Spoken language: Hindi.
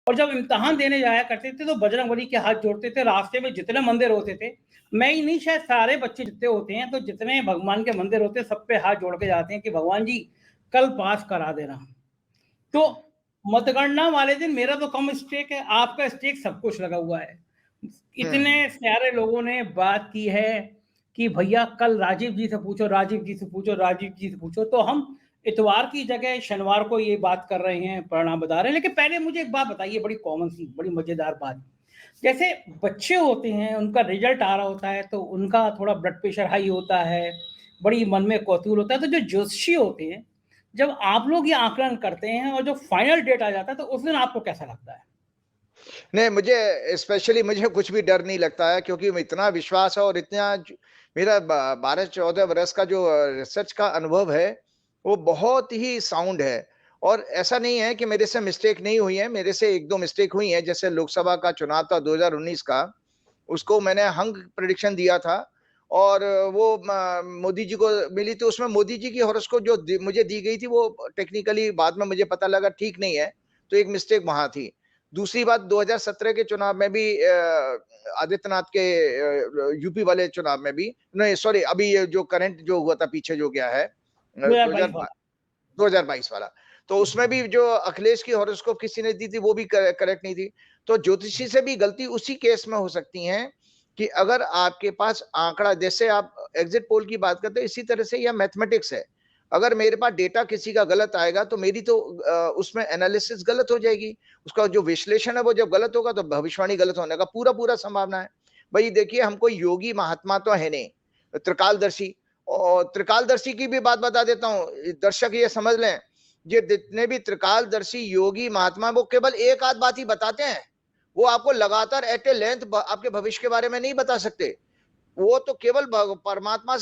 और जब इम्तिहान देने जाया करते थे तो बजरंगबली के हाथ जोड़ते थे, रास्ते में जितने मंदिर होते थे, मैं ही नहीं शायद सारे बच्चे जितने होते हैं, तो जितने भगवान के मंदिर होते हैं सब पे हाथ जोड़ के जाते हैं कि भगवान जी कल पास करा देना। तो मतगणना वाले दिन मेरा तो कम स्टेक है, आपका स्टेक सब कुछ लगा हुआ है। इतने हुँ। सारे लोगों ने बात की है कि भैया कल राजीव जी से पूछो, राजीव जी से पूछो, राजीव जी से पूछो, तो हम इतवार की जगह शनिवार को ये बात कर रहे हैं, परिणाम बता रहे हैं। लेकिन पहले मुझे एक बात बताइए, बड़ी कॉमन सी, बड़ी मजेदार बात। जैसे बच्चे होते हैं, उनका रिजल्ट आ रहा होता है, तो उनका थोड़ा ब्लड प्रेशर हाई होता है, बड़ी मन में कौतूहल होता है। तो जो ज्योतिषी होते हैं, जब आप लोग ये आकलन करते हैं और जो फाइनल डेट आ जाता है, तो उस दिन आपको कैसा लगता है? नहीं, मुझे स्पेशली मुझे कुछ भी डर नहीं लगता है, क्योंकि इतना विश्वास है और इतना मेरा 12-14 वर्ष का जो रिसर्च का अनुभव है, वो बहुत ही साउंड है। और ऐसा नहीं है कि मेरे से मिस्टेक नहीं हुई है, मेरे से 1-2 मिस्टेक हुई हैं। जैसे लोकसभा का चुनाव था 2019 का, उसको मैंने हंग प्रेडिक्शन दिया था और वो मोदी जी को मिली, तो उसमें मोदी जी की हॉरोस्कोप जो मुझे दी गई थी, वो टेक्निकली बाद में मुझे पता लगा ठीक नहीं है, तो एक मिस्टेक वहां थी। दूसरी बात, 2017 के चुनाव में भी आदित्यनाथ के यूपी वाले चुनाव में भी, नहीं सॉरी, अभी ये जो करंट जो हुआ था, पीछे जो गया है 2022 वाला। 2022 वाला, तो उसमें भी जो अखिलेश की हॉरोस्कोप किसी ने दी थी, वो भी करेक्ट नहीं थी। तो ज्योतिषी से भी गलती उसी केस में हो सकती है कि अगर आपके पास आंकड़ा, जैसे आप एग्जिट पोल की बात करते हैं, इसी तरह से यह मैथमेटिक्स है। अगर मेरे पास डेटा किसी का गलत आएगा, तो मेरी तो उसमें एनालिसिस गलत हो जाएगी। उसका जो विश्लेषण है वो जब गलत होगा, तो भविष्यवाणी गलत होने का पूरा पूरा संभावना है। भाई देखिए, हम कोई योगी महात्मा तो है नहीं, त्रिकालदर्शी। और त्रिकालदर्शी की भी बात बता देता हूँ, दर्शक ये समझ लें, ये जितने भी त्रिकालदर्शी योगी महात्मा, वो केवल एक आध बात ही बताते हैं। वो आपको लगातार एट ए लेंथ आपके भविष्य के बारे में नहीं बता सकते। वो तो केवल परमात्मा से